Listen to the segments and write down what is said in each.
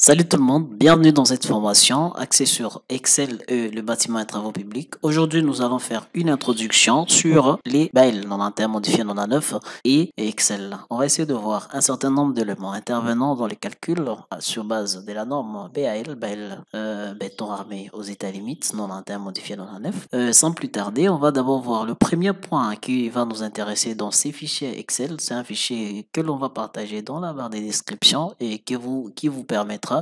Salut tout le monde, bienvenue dans cette formation axée sur Excel et le bâtiment et travaux publics. Aujourd'hui, nous allons faire une introduction sur les BAEL, non modifiés 99 et Excel. On va essayer de voir un certain nombre d'éléments intervenant dans les calculs sur base de la norme BAEL, béton armé aux états limites, 91 modifié 99. Sans plus tarder, on va d'abord voir le premier point qui va nous intéresser dans ces fichiers Excel. C'est un fichier que l'on va partager dans la barre des descriptions et qui vous permettra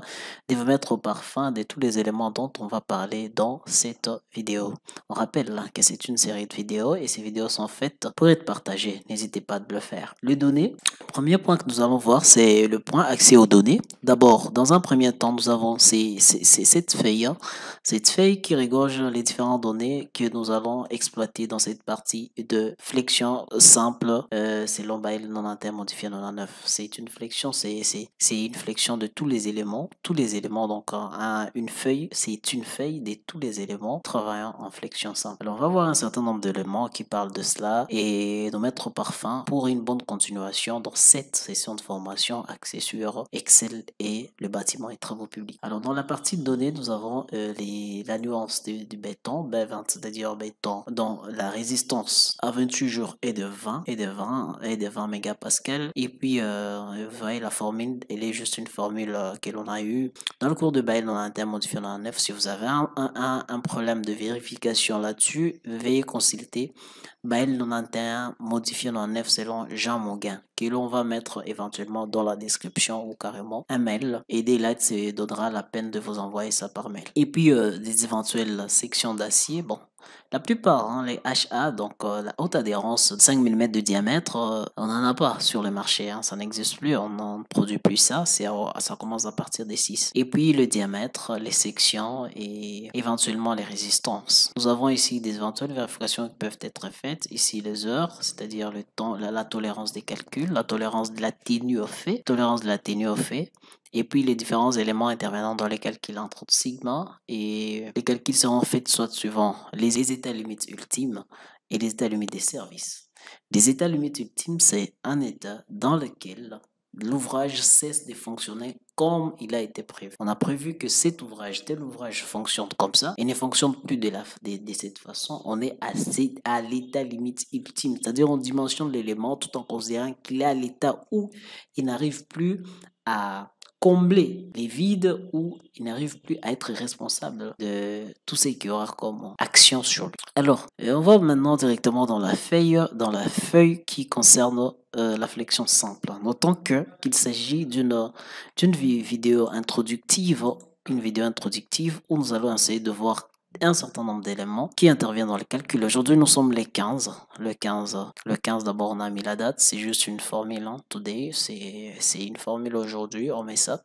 de vous mettre au parfum de tous les éléments dont on va parler dans cette vidéo. On rappelle que c'est une série de vidéos et ces vidéos sont faites pour être partagées. N'hésitez pas de le faire. Les données, le premier point que nous allons voir, c'est le point accès aux données. D'abord, dans un premier temps, nous avons cette feuille qui regorge les différentes données que nous allons exploiter dans cette partie de flexion simple selon BAEL 91 modifié 99. C'est une flexion, c'est une flexion de tous les éléments. Donc une feuille, c'est une feuille de tous les éléments travaillant en flexion simple. Alors on va voir un certain nombre d'éléments qui parlent de cela et nous mettre au parfum pour une bonne continuation dans cette session de formation axée sur Excel et le bâtiment et travaux publics. Alors dans la partie de données, nous avons la nuance du béton, B20, c'est-à-dire béton dont la résistance à 28 jours est de 20 mégapascals. Et puis vous voyez la formule, elle est juste une formule que l'on a eu dans le cours de BAEL 91 modifié 99. Si vous avez un problème de vérification là-dessus, veuillez consulter BAEL 91 modifié 99 selon Jean Mauguin, que l'on va mettre éventuellement dans la description ou carrément un mail. Et dès là, ça donnera la peine de vous envoyer ça par mail. Et puis des éventuelles sections d'acier, bon. La plupart, les HA, donc la haute adhérence 5 mm de diamètre, on n'en a pas sur le marché, ça n'existe plus, on n'en produit plus ça, ça commence à partir des 6. Et puis le diamètre, les sections et éventuellement les résistances. Nous avons ici des éventuelles vérifications qui peuvent être faites, ici les heures, c'est-à-dire le temps, la tolérance des calculs, la tolérance de la tenue au fait, et puis les différents éléments intervenant dans les calculs entre sigma, et les calculs seront faits soit suivant les états limites ultimes et les états limites des services. Les états limites ultimes, c'est un état dans lequel l'ouvrage cesse de fonctionner comme il a été prévu. On a prévu que tel ouvrage fonctionne comme ça et ne fonctionne plus de cette façon. On est à l'état limite ultime, c'est-à-dire on dimensionne l'élément tout en considérant qu'il est à l'état où il n'arrive plus à combler les vides, où il n'arrive plus à être responsable de tout ce qu'il y aura comme action sur lui. Alors, on va maintenant directement dans la feuille qui concerne la flexion simple. Notons qu'il s'agit d'une vidéo introductive, où nous allons essayer de voir un certain nombre d'éléments qui interviennent dans le calcul. Aujourd'hui, nous sommes les 15. Le 15 d'abord, on a mis la date. C'est juste une formule, today. C'est une formule aujourd'hui, on met ça.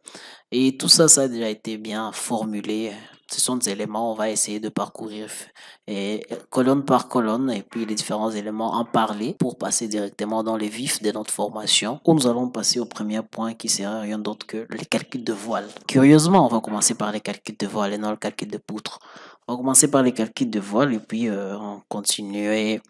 Et tout ça, ça a déjà été bien formulé. Ce sont des éléments, on va essayer de parcourir colonne par colonne et puis les différents éléments en parler pour passer directement dans les vifs de notre formation, où nous allons passer au premier point qui sera rien d'autre que les calculs de voile. Curieusement, on va commencer par les calculs de voile et non le calcul de poutre. On va commencer par les calculs de voile et puis on continuer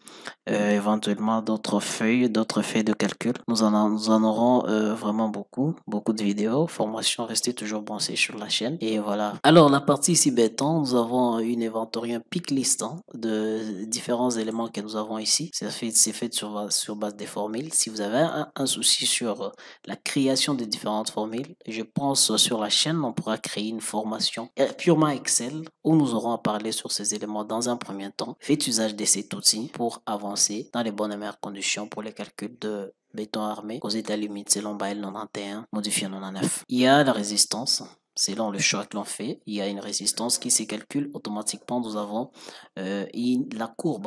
éventuellement d'autres feuilles de calcul. Nous en aurons vraiment beaucoup de vidéos. Formation, restez toujours branchés sur la chaîne. Et voilà. Alors, la partie ici béton, nous avons une inventory, un pick list de différents éléments que nous avons ici. C'est fait sur base des formules. Si vous avez un souci sur la création des différentes formules, je pense sur la chaîne, on pourra créer une formation purement Excel où nous aurons à parler sur ces éléments dans un premier temps. Faites usage de cet outil pour avancer dans les bonnes et meilleures conditions pour les calculs de béton armé aux états limites selon BAEL 91 modifié 99. Il y a la résistance. Selon le choix que l'on fait, il y a une résistance qui se calcule automatiquement. Nous avons la courbe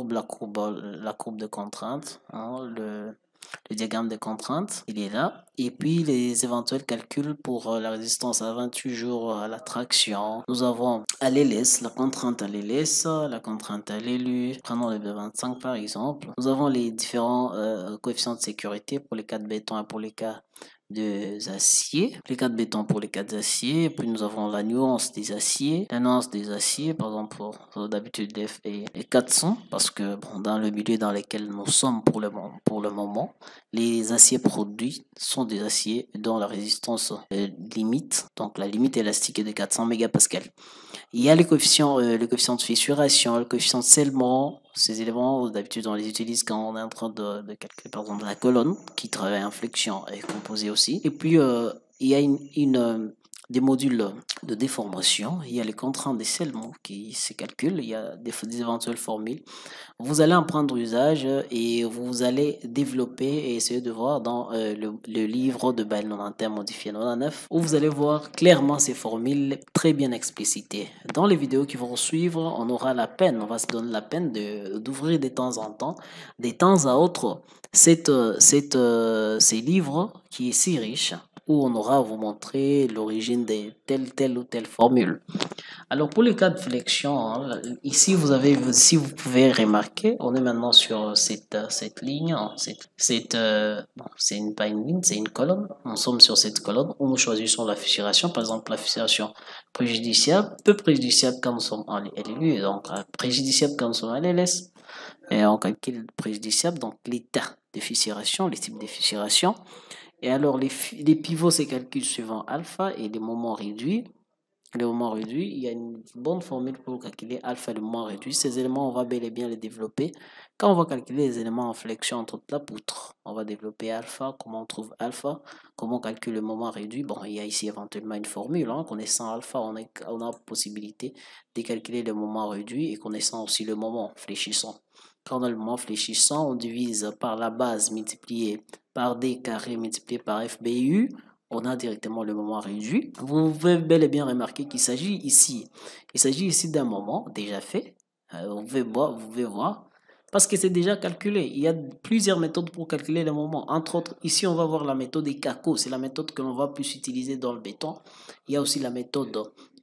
de contrainte, le diagramme de contraintes, il est là. Et puis les éventuels calculs pour la résistance à 28 jours à la traction. Nous avons à l'élès, la contrainte à l'élès, la contrainte à l'élu. Prenons le B25 par exemple. Nous avons les différents coefficients de sécurité pour les cas de béton et pour les cas des aciers, les 4 bétons pour les 4 aciers, puis nous avons la nuance des aciers, par exemple, d'habitude F est 400, parce que bon, dans le milieu dans lequel nous sommes pour le moment, les aciers produits sont des aciers dont la résistance limite, donc la limite élastique est de 400 mégapascales. Il y a les coefficients de fissuration, le coefficient de scellement. Ces éléments, d'habitude, on les utilise quand on est en train de calculer, par exemple, la colonne qui travaille en flexion et composée aussi. Et puis, il y a des modules de déformation. Il y a les contraintes des scellements qui se calculent. Il y a des éventuelles formules. Vous allez en prendre usage et vous allez développer et essayer de voir dans le livre de Bâle 91 modifié 99 où vous allez voir clairement ces formules très bien explicitées. Dans les vidéos qui vont suivre, on va se donner la peine d'ouvrir de temps en temps, des temps à autre, ces livres qui est si riche où on aura à vous montrer l'origine de telle ou telle formule. Alors pour le cas de flexion, hein, ici si vous pouvez remarquer, on est maintenant sur cette ligne, hein, bon, pas une ligne, c'est une colonne. Nous sommes sur cette colonne où nous choisissons la fissuration, par exemple la fissuration préjudiciable, peu préjudiciable quand nous sommes en LLU, donc préjudiciable quand nous sommes en LLS. Et on calcule préjudiciable, donc l'état de fissuration, les types de fissuration. Et alors les pivots se calculent suivant alpha et les moments réduits. Le moment réduit, il y a une bonne formule pour calculer alpha et le moment réduit. Ces éléments, on va bel et bien les développer. Quand on va calculer les éléments en flexion entre la poutre, on va développer alpha, comment on trouve alpha, comment on calcule le moment réduit. Bon, il y a ici éventuellement une formule. Hein. Connaissant alpha, on a possibilité de calculer le moment réduit et connaissant aussi le moment fléchissant. Quand on a le moment fléchissant, on divise par la base multipliée par d carré multiplié par FBU. On a directement le moment réduit. Vous pouvez bel et bien remarquer qu'il s'agit ici d'un moment déjà fait. Vous pouvez voir, parce que c'est déjà calculé. Il y a plusieurs méthodes pour calculer le moment. Entre autres, ici, on va voir la méthode des CACO. C'est la méthode que l'on va plus utiliser dans le béton. Il y a aussi la méthode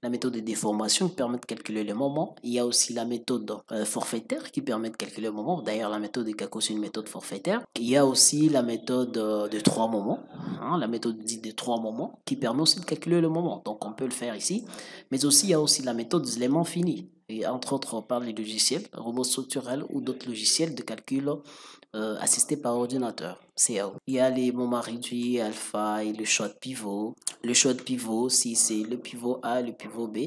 de déformation qui permet de calculer le moment. Il y a aussi la méthode forfaitaire qui permet de calculer le moment. D'ailleurs, la méthode des CACO, c'est une méthode forfaitaire. Il y a aussi la méthode de 3 moments, hein, la méthode dite de 3 moments qui permet aussi de calculer le moment. Donc, on peut le faire ici. Mais aussi, il y a aussi la méthode des éléments finis. Et entre autres, on parle des logiciels, robots structurels ou d'autres logiciels de calcul assistés par ordinateur, CAO. Il y a les moments réduits, alpha et le choix de pivot. Le choix de pivot, si c'est le pivot A, le pivot B.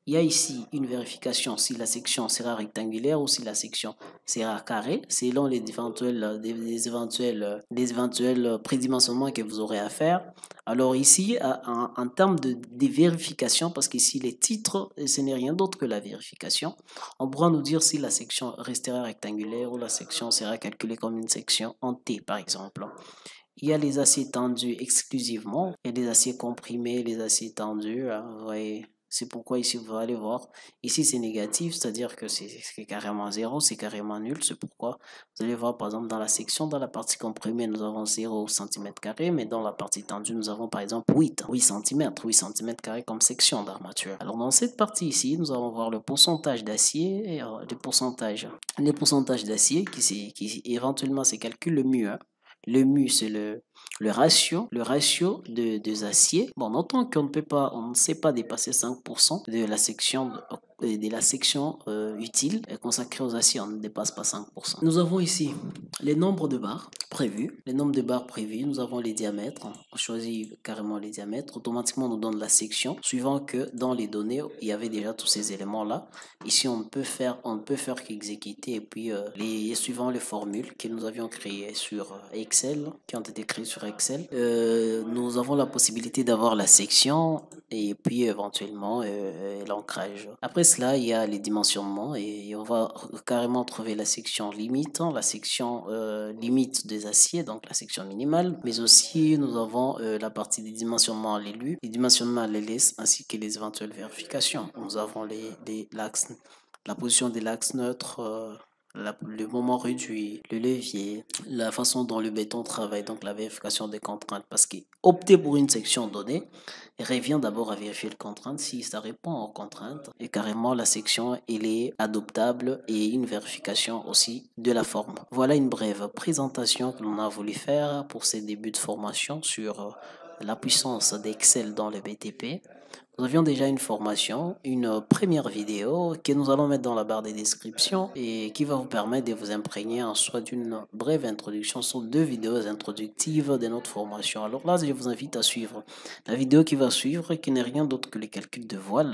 Il y a ici une vérification si la section sera rectangulaire ou si la section sera carrée, selon les éventuels prédimensionnements que vous aurez à faire. Alors ici, en termes de vérification, parce qu'ici les titres, ce n'est rien d'autre que la vérification, on pourra nous dire si la section restera rectangulaire ou la section sera calculée comme une section en T, par exemple. Il y a les aciers tendus exclusivement, il y a des aciers comprimés, les aciers tendus, hein, vous voyez. C'est pourquoi ici, vous allez voir, ici c'est négatif, c'est-à-dire que c'est carrément 0, c'est carrément nul. C'est pourquoi vous allez voir, par exemple, dans la section, dans la partie comprimée, nous avons 0 cm², mais dans la partie tendue, nous avons par exemple 8 cm² comme section d'armature. Alors dans cette partie ici, nous allons voir le pourcentage d'acier, et les pourcentages d'acier qui éventuellement se calculent le mu. Hein. Le mu, c'est le ratio des aciers. Bon, notons qu'on ne sait pas dépasser 5% de la section utile consacrée aux aciers. On ne dépasse pas 5%. Nous avons ici les nombres de barres prévus. Nous avons les diamètres. On choisit carrément les diamètres. Automatiquement, on nous donne la section, suivant que dans les données, il y avait déjà tous ces éléments-là. Ici, on ne peut faire qu'exécuter et puis suivant les formules que nous avions créées sur Excel, qui ont été créées sur Excel, nous avons la possibilité d'avoir la section et puis éventuellement l'ancrage. Après cela, il y a les dimensionnements et on va carrément trouver la section limite, la section limite des aciers, donc la section minimale, mais aussi nous avons la partie des dimensionnements à l'élu, les dimensionnements à l'LS ainsi que les éventuelles vérifications. Nous avons l'axe, la position de l'axe neutre, le moment réduit, le levier, la façon dont le béton travaille, donc la vérification des contraintes. Parce qu'opter pour une section donnée revient d'abord à vérifier les contraintes si ça répond aux contraintes. Et carrément, la section, elle est adoptable et une vérification aussi de la forme. Voilà une brève présentation que l'on a voulu faire pour ces débuts de formation sur la puissance d'Excel dans le BTP. Nous avions déjà une formation, une première vidéo que nous allons mettre dans la barre des descriptions et qui va vous permettre de vous imprégner en soi d'une brève introduction. Ce sont deux vidéos introductives de notre formation. Alors là, je vous invite à suivre la vidéo qui va suivre, qui n'est rien d'autre que les calculs de voile,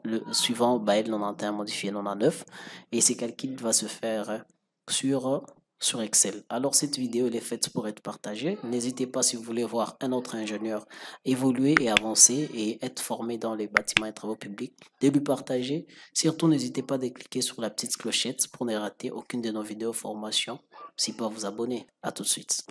le suivant Bael 91 modifié 99, et ces calculs va se faire sur sur Excel. Alors cette vidéo elle est faite pour être partagée. N'hésitez pas si vous voulez voir un autre ingénieur évoluer et avancer et être formé dans les bâtiments et travaux publics, de lui partager. Surtout n'hésitez pas de cliquer sur la petite clochette pour ne rater aucune de nos vidéos formation. Si pas vous abonner. À tout de suite.